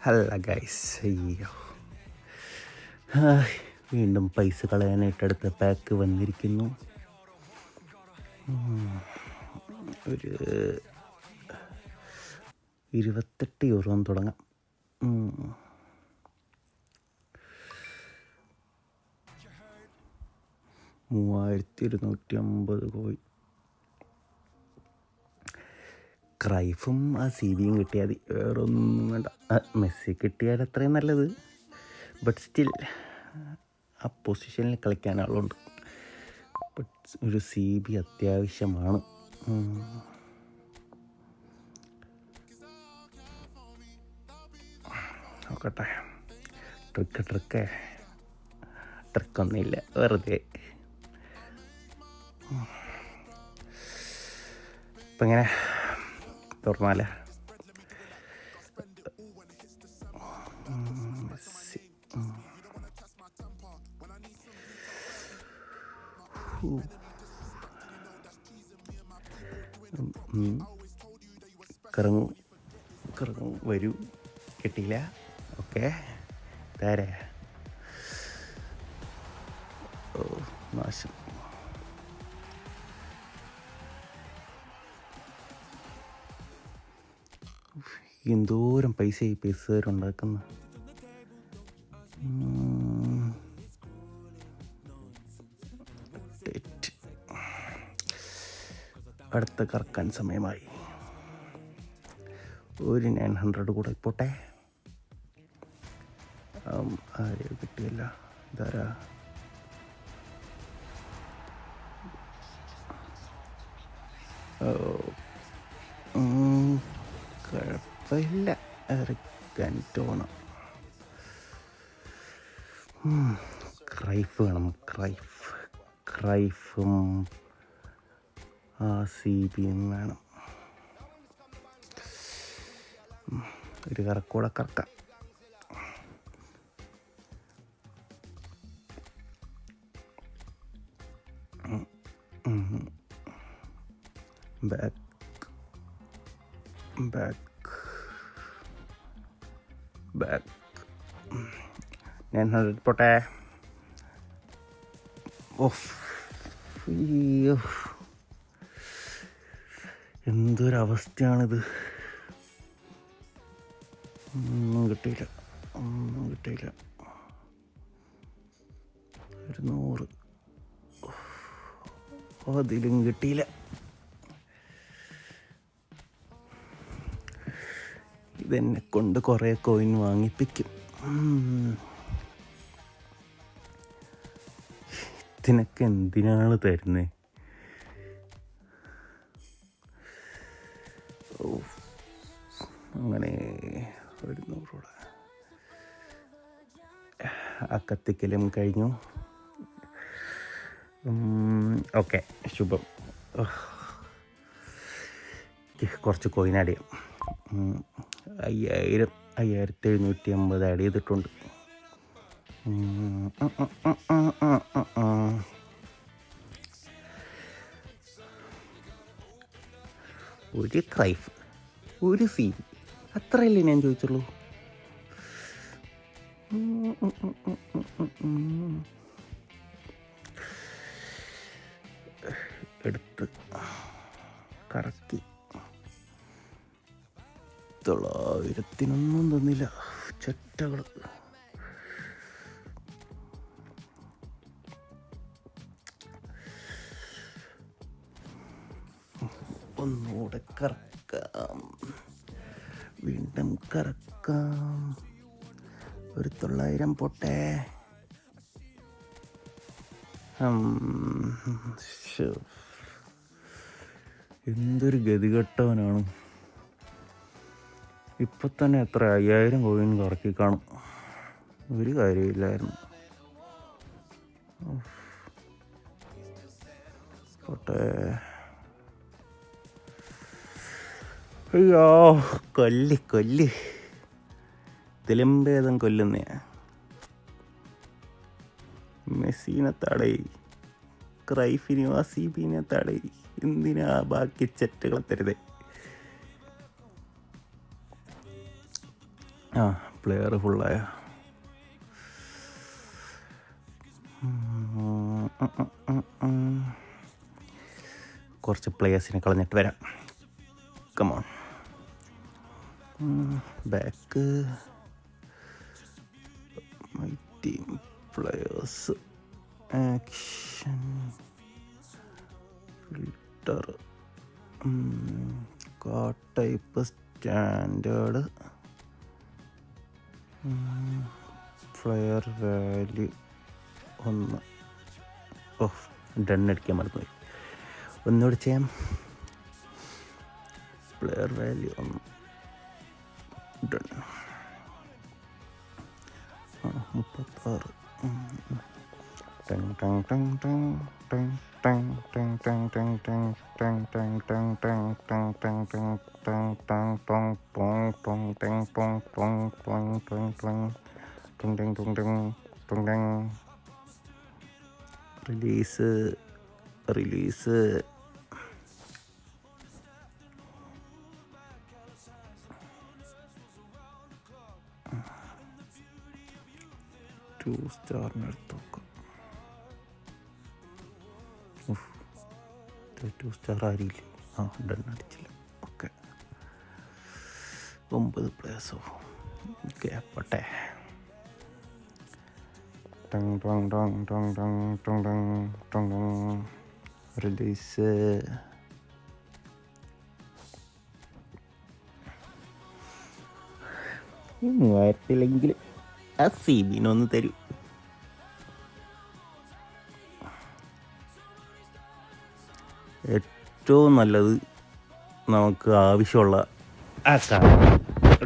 അല്ല ഗൈസ്, അയ്യോ വീണ്ടും പൈസ കളയാനായിട്ട് അടുത്ത പാക്ക് വന്നിരിക്കുന്നു. ഒരു 28 യൂറോ തുടങ്ങാം. 3250 പോയി. ക്രൈഫും ആ സി ബിയും കിട്ടിയാൽ മതി, വേറൊന്നും വേണ്ട. മെസ്സി കിട്ടിയാൽ അത്രയും നല്ലത്. ബട്ട് സ്റ്റിൽ ആ പൊസിഷനിൽ കളിക്കാൻ ആളുണ്ട്. ബട്ട് ഒരു സി ബി അത്യാവശ്യമാണ്. നോക്കട്ടെ. ട്രിക്കൊന്നുമില്ല, വെറുതെ. ഇപ്പം ഇങ്ങനെ തുറന്നാലേ കറങ്ങും വരൂ. കിട്ടിയില്ല. ഓക്കെ, താരേ നാശം. എന്തോരം പൈസ ഈ പൈസക്കാരുണ്ടാക്കുന്ന. അടുത്ത കറക്കാൻ സമയമായി. ഒരു 900 കൂടെ പോട്ടെ. ആരെയും കിട്ടിയല്ല. ഇതാരാ? കുഴപ്പമില്ല. എറിക്കാൻ ക്രൈഫ് വേണം. ക്രൈഫും ആ സി ബിയും വേണം. ഒരു കറക്കൂടെ കറക്കാം. ബാക്ക് 900 പോട്ടെ. എന്തൊരവസ്ഥയാണിത്. ഒന്നും കിട്ടിയില്ല. 100 അതിലും കിട്ടിയില്ല. ഇതെന്നെ കൊണ്ട് കുറേ കോയിൻ വാങ്ങിപ്പിക്കും. ഇതിനൊക്കെ എന്തിനാണ് തരുന്നത്? അങ്ങനെ 100 കൂടെ. ആ കത്തിക്കലും കഴിഞ്ഞു. ഓക്കെ, ശുഭം. കുറച്ച് കോയിൻ ആഡ് ചെയ്യാം. 5750 ആഡ് ചെയ്തിട്ടുണ്ട്. ഒരു ക്രൈഫ്, ഒരു സി, അത്രയല്ലേ ഞാൻ ചോദിച്ചുള്ളൂ. എടുത്ത് കറക്കി. 900 തന്നില്ല ചെറ്റകൾ. ഒന്നുകൂടെ കറക്കാം. വീണ്ടും കറക്കാം. ഒരു 900 പോട്ടെ. എന്തൊരു ഗതികെട്ടവനാണ്. ഇപ്പം തന്നെ എത്ര 5000 കോയിൻ കറക്കി കാണും. ഒരു കാര്യമില്ലായിരുന്നു. പോട്ടെ. അയ്യോ, കൊല്ല് ഇതിലും ഭേദം കൊല്ലുന്നയാ. മെസ്സിനെ തടയി, ക്രൈഫിനെയോ അസീബിനെ തടയി. എന്തിനാ ബാക്കി ചെറ്റുകളെ തരുതേ? പ്ലെയർ ഫുള്ളായ. കുറച്ച് പ്ലെയേഴ്സിനെ കളഞ്ഞിട്ട് വരാം. Come on. Back my team players action filter type standard flair value 1. ഡണ്ണടിക്കാൻ മറന്നുപോയി. ഒന്നുകൂടി ചെയ്യാം. Player value 1 done. 36. റിലീസ് 2 സ്റ്റാറിനടുത്ത് നോക്കാം. 2 സ്റ്റാർ ആരില്ലേ? ഡൺ അടിച്ചില്ല. ഓക്കെ, 9 പ്ലേയേഴ്സോ. ഓക്കെ, പോട്ടെ. റിലീസ് 3000 ആ CBനൊന്ന് തരൂ. ഏറ്റവും നല്ലത് നമുക്ക് ആവശ്യമുള്ള ആ സാധനം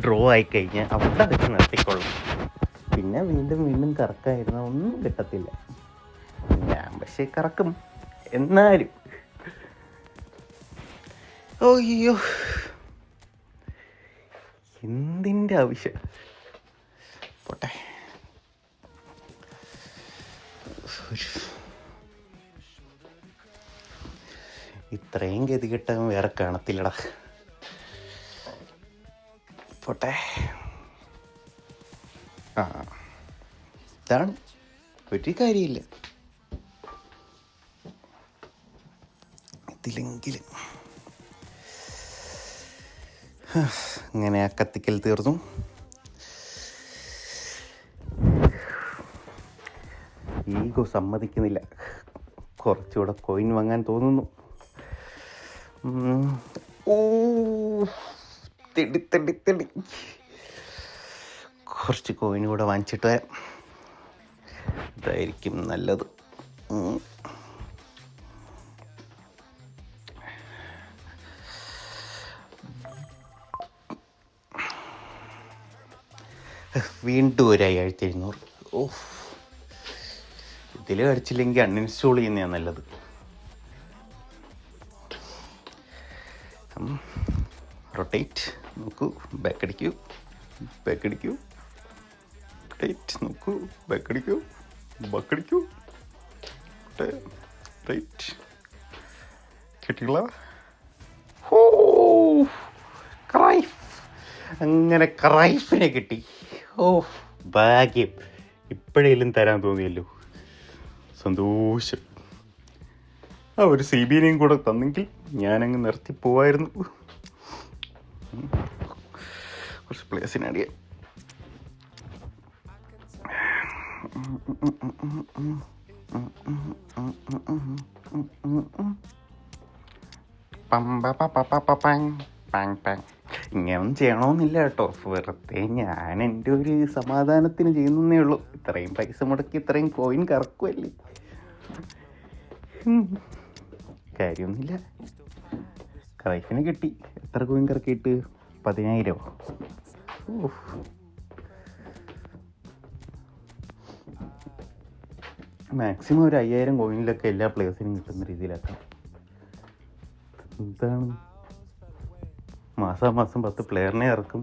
ഡ്രോ ആയിക്കഴിഞ്ഞാൽ അവിടെ വെച്ച് നിർത്തിക്കൊള്ളും. പിന്നെ വീണ്ടും കറക്കായിരുന്ന ഒന്നും കിട്ടത്തില്ല. ഞാൻ പക്ഷേ കറക്കും എന്നാലും. അയ്യോ, എന്തിൻ്റെ ആവശ്യം. പോട്ടെ. ഇത്രയും ഗതികെട്ടവൻ വേറെ കാണത്തില്ലടാ. പോട്ടെ. ഇതാണ് ഒരു കാര്യമില്ല. ഇതിലെങ്കിലും ഇങ്ങനെ ആ കത്തിക്കൽ തീർന്നു. ഈഗോ സമ്മതിക്കുന്നില്ല. കുറച്ചുകൂടെ കോയിൻ വാങ്ങാൻ തോന്നുന്നു. തെടി കുറച്ച് കോയിൻ കൂടെ വാങ്ങിച്ചിട്ട് വരാം. ഇതായിരിക്കും നല്ലത്. വീണ്ടും 1700. ഇതിൽ അടിച്ചില്ലെങ്കിൽ അൺഇൻസ്റ്റാൾ ചെയ്യുന്നതാണ് നല്ലത്. റൊട്ടേറ്റ് നോക്കൂ, ബാക്ക് അടിക്കൂ, റൊട്ടേറ്റ് നോക്കൂ, ബാക്ക് അടിക്കൂ, റൈറ്റ്. കിട്ടില്ല. ക്രൈഫ്. അങ്ങനെ ക്രൈഫിനെ കിട്ടി. ഭാഗ്യം. ഇപ്പോഴേലും തരാൻ തോന്നിയല്ലോ, സന്തോഷം. ഒരു CBനെയും കൂടെ തന്നെങ്കിൽ ഞാനങ്ങ് നിർത്തി പോവായിരുന്നു. കുറച്ച് പ്ലേസിന് അടിയാ. ഇങ്ങനൊന്നും ചെയ്യണമെന്നില്ല കേട്ടോ. വെറുതെ ഞാൻ എൻ്റെ ഒരു സമാധാനത്തിന് ചെയ്യുന്നേ ഉള്ളൂ. ഇത്രയും പൈസ മുടക്കി ഇത്രയും കോയിൻ കറക്കുമല്ലേ, കാര്യമൊന്നുമില്ല. ക്രൈഫിന് കിട്ടി. എത്ര കോയിൻ കറക്കിയിട്ട്? 10,000. മാക്സിമം ഒരു 5000 കോയിനിലൊക്കെ എല്ലാ പ്ലേയേഴ്സിനും കിട്ടുന്ന രീതിയിലാക്കാം. എന്താണ് മാസം 10 പ്ലെയറിനെ ഇറക്കും.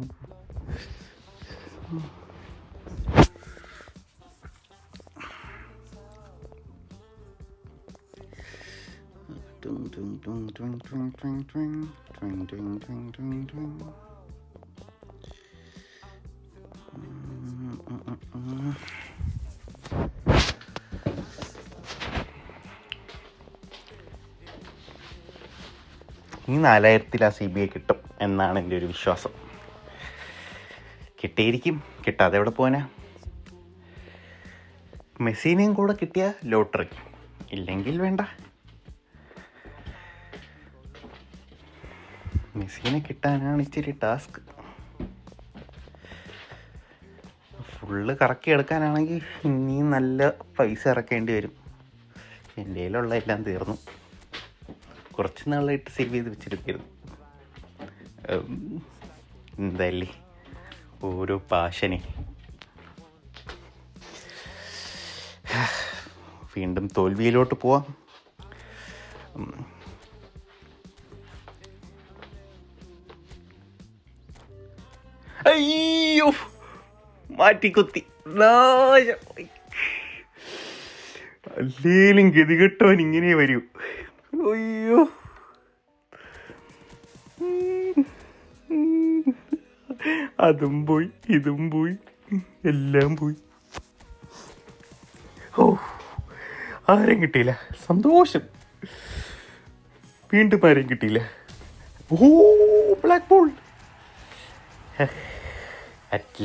ഈ 4000 ആ CBA കിട്ടും എന്നാണ് എൻ്റെ ഒരു വിശ്വാസം. കിട്ടിയിരിക്കും, കിട്ടാതെ എവിടെ പോനാ. മെസ്സിനെയും കൂടെ കിട്ടിയ ലോട്ടറി, ഇല്ലെങ്കിൽ വേണ്ട. മെസ്സിനെ കിട്ടാനാണ് ഇച്ചിരി ടാസ്ക്. ഫുള്ള് കറക്കി എടുക്കാനാണെങ്കിൽ ഇനിയും നല്ല പൈസ ഇറക്കേണ്ടി വരും. എൻ്റെ കയ്യിലുള്ള എല്ലാം തീർന്നു. കുറച്ച് നാളായിട്ട് സേവ് ചെയ്ത് വെച്ചിരിക്കുന്നു. എന്തല്ലേ ഓരോ പാഷനെ. വീണ്ടും തോൽവിയിലോട്ട് പോവാം. അയ്യോ, മാറ്റിക്കുത്തി. അല്ലേലും ഗതികെട്ടവൻ ഇങ്ങനെ വരൂ. അയ്യോ, അതും പോയി, ഇതും പോയി, എല്ലാം പോയി. ഓ, ആരെയും കിട്ടിയില്ല. സന്തോഷം. വീണ്ടും ആരെയും കിട്ടിയില്ല. Oh, black ball. At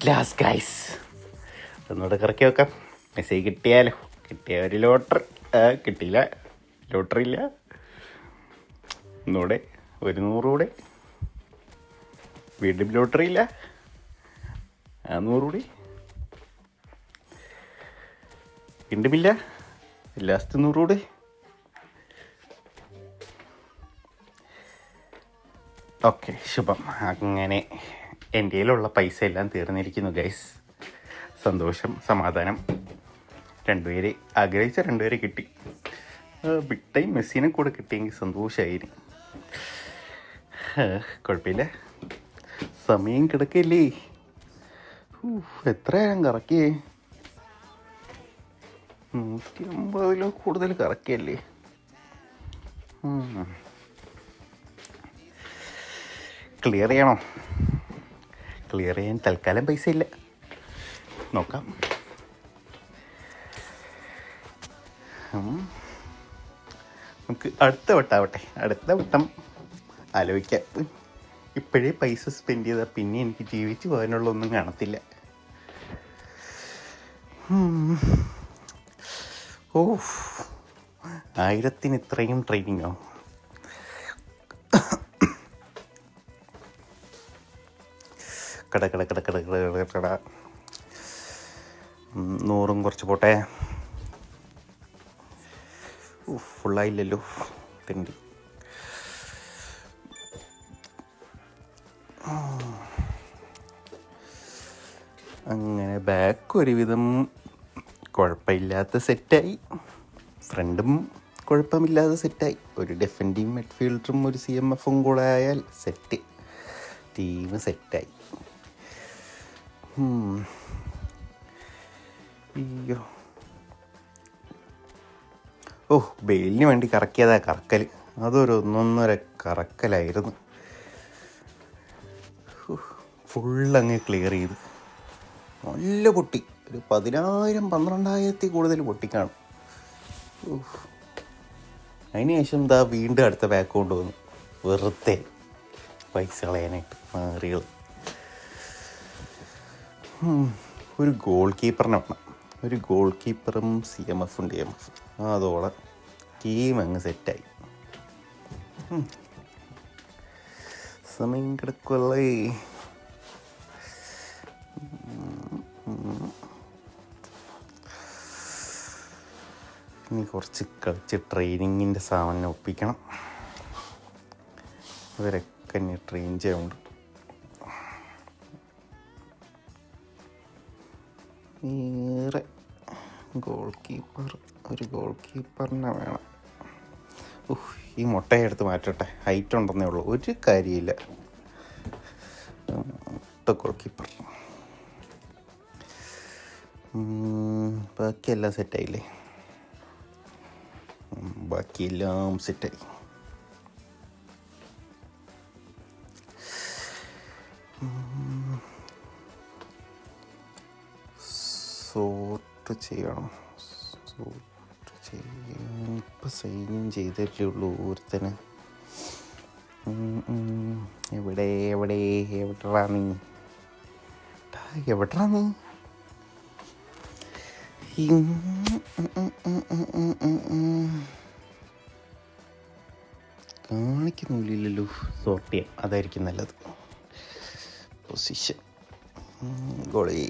last guys. ഒന്നുകൂടെ കറക്കി വെക്കാം. മെസ്സേജ് കിട്ടിയാലോ. കിട്ടിയ ഒരു ലോട്ടറി. കിട്ടിയില്ല, ലോട്ടറി ഇല്ല. ഒന്നുകൂടെ 100 കൂടെ. വീണ്ടും ലോട്ടറി ഇല്ല. 100 കൂടി. വീണ്ടുമില്ല. ലാസ്റ്റ് 100 കൂടെ. ഓക്കെ, ശുഭം. അങ്ങനെ എൻ്റെ കയ്യിലുള്ള പൈസ എല്ലാം തീർന്നിരിക്കുന്നു ഗൈസ്. സന്തോഷം, സമാധാനം. 2 പേര് ആഗ്രഹിച്ച 2 പേരെ കിട്ടി. ബിഗ് ടൈം മെസ്സിനെ കൂടെ കിട്ടിയെങ്കിൽ സന്തോഷമായിരുന്നു. കുഴപ്പമില്ല, സമയം കിടക്കല്ലേ. എത്രയാ കറക്കിയേ? 150 കൂടുതൽ കറക്കിയല്ലേ. ക്ലിയർ ചെയ്യണോ? ക്ലിയർ ചെയ്യാൻ തൽക്കാലം പൈസ ഇല്ല. നോക്കാം. നമുക്ക് അടുത്ത വട്ടാവട്ടെ. അടുത്ത വട്ടം ആലോചിക്കാം. ഇപ്പോഴേ പൈസ സ്പെൻഡ് ചെയ്താൽ പിന്നെ എനിക്ക് ജീവിച്ചു പോകാനുള്ള ഒന്നും കാണത്തില്ല. ഓ, 1000-ന് ഇത്രയും ട്രെയിനിങ്ങോ? കട 100 കുറച്ച് പോട്ടെ. ഫുള്ളായില്ലല്ലോ. തെണ്ടി. അങ്ങനെ ബാക്ക് ഒരുവിധം കുഴപ്പമില്ലാത്ത സെറ്റായി. ഫ്രണ്ടും കുഴപ്പമില്ലാതെ സെറ്റായി. ഒരു ഡിഫൻഡിങ് മിഡ്ഫീൽഡറും ഒരു CMFും കൂടെ ആയാൽ സെറ്റ്. ടീം സെറ്റായി. അയ്യോ, ഓ, ബെയിലിന് വേണ്ടി കറക്കിയതാ കറക്കൽ. അതൊരു 1.5 കറക്കലായിരുന്നു. ഫുള്ളങ്ങ് ക്ലിയർ ചെയ്ത് നല്ല പൊട്ടി. ഒരു 10,000-12,000 കൂടുതൽ പൊട്ടിക്കാണും. അതിനുശേഷം എന്താ വീണ്ടും അടുത്ത ബാക്ക് കൊണ്ടുവന്നു. വെറുതെ പൈസ കളയാനായിട്ട് മാറികൾ. ഒരു ഗോൾ കീപ്പറിനെ വേണം. ഒരു ഗോൾ കീപ്പറും CMFും DMF. അതോടെ ടീം അങ്ങ് സെറ്റായി. സമയം കിടക്കുള്ളേ. ഇനി കുറച്ച് കളിച്ച് ട്രെയിനിങ്ങിൻ്റെ സാധനം ഒപ്പിക്കണം. ഇവരൊക്കെ ഇനി ട്രെയിൻ ചെയ്യുന്നുണ്ട്. വേറെ ഒരു ഗോൾ കീപ്പറിനെ വേണം. ഈ മുട്ടയെ എടുത്ത് മാറ്റട്ടെ. ഹൈറ്റ് ഉണ്ടെന്നേ ഉള്ളൂ, ഒരു കാര്യമില്ല. Goal keeper. ബാക്കിയെല്ലാം സെറ്റായില്ലേ? ബാക്കിയെല്ലാം സെറ്റായി. സോർട്ട് ചെയ്യണം. ഇപ്പം സൈൻ ചെയ്തിട്ടേ ഉള്ളൂ ഒരുത്തന്. എവിടെടാ നീ? കാണിക്കുന്നില്ലല്ലോ. സോർട്ട് ചെയ്യാം, അതായിരിക്കും നല്ലത്. പൊസിഷൻ ഗോളി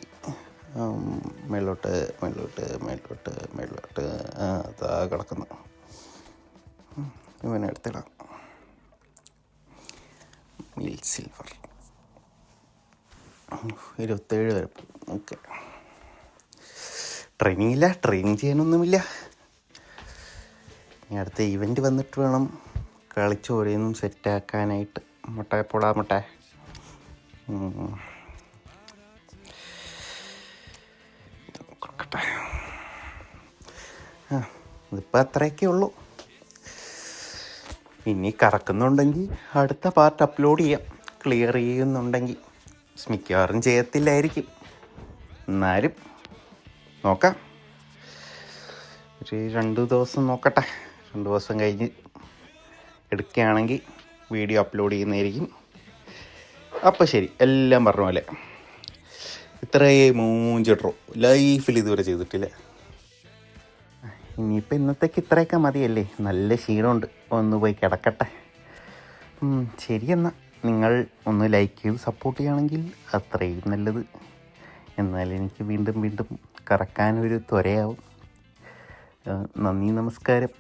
മേലോട്ട് അതാ കിടക്കുന്നു. ഇവനെ എടുത്തിടാം. മിൽ സിൽവർ 27 വരെ. ഓക്കെ, ട്രെയിനിങ് ചെയ്യാനൊന്നുമില്ല. ഇനി അടുത്ത ഇവൻ്റ് വന്നിട്ട് വേണം കളിച്ച് ഓരോന്നും സെറ്റാക്കാനായിട്ട്. പൊടാ കൊടുക്കട്ടെ. ഇതിപ്പോൾ അത്രയൊക്കെ ഉള്ളൂ. ഇനി കറക്കുന്നുണ്ടെങ്കിൽ അടുത്ത പാർട്ട് അപ്ലോഡ് ചെയ്യാം. ക്ലിയർ ചെയ്യുന്നുണ്ടെങ്കിൽ മിക്കവാറും ചെയ്യത്തില്ലായിരിക്കും, എന്നാലും നോക്കാം. ഒരു 2 ദിവസം നോക്കട്ടെ. 2 ദിവസം കഴിഞ്ഞ് എടുക്കുകയാണെങ്കിൽ വീഡിയോ അപ്ലോഡ് ചെയ്യുന്നതായിരിക്കും. അപ്പോൾ ശരി, എല്ലാം പറഞ്ഞ പോലെ. ഇത്രയും മൂഞ്ചിട്ടോ ലൈഫിൽ ഇതുവരെ ചെയ്തിട്ടില്ല. ഇനിയിപ്പോൾ ഇന്നത്തേക്ക് ഇത്രയൊക്കെ മതിയല്ലേ. നല്ല ക്ഷീണമുണ്ട്, ഒന്ന് പോയി കിടക്കട്ടെ. ശരിയെന്നാൽ നിങ്ങൾ ഒന്ന് ലൈക്ക് ചെയ്ത് സപ്പോർട്ട് ചെയ്യുകയാണെങ്കിൽ അത്രയും നല്ലത്. എന്നാൽ എനിക്ക് വീണ്ടും കറക്കാനൊരു ത്വരയാവും. നന്ദി, നമസ്കാരം.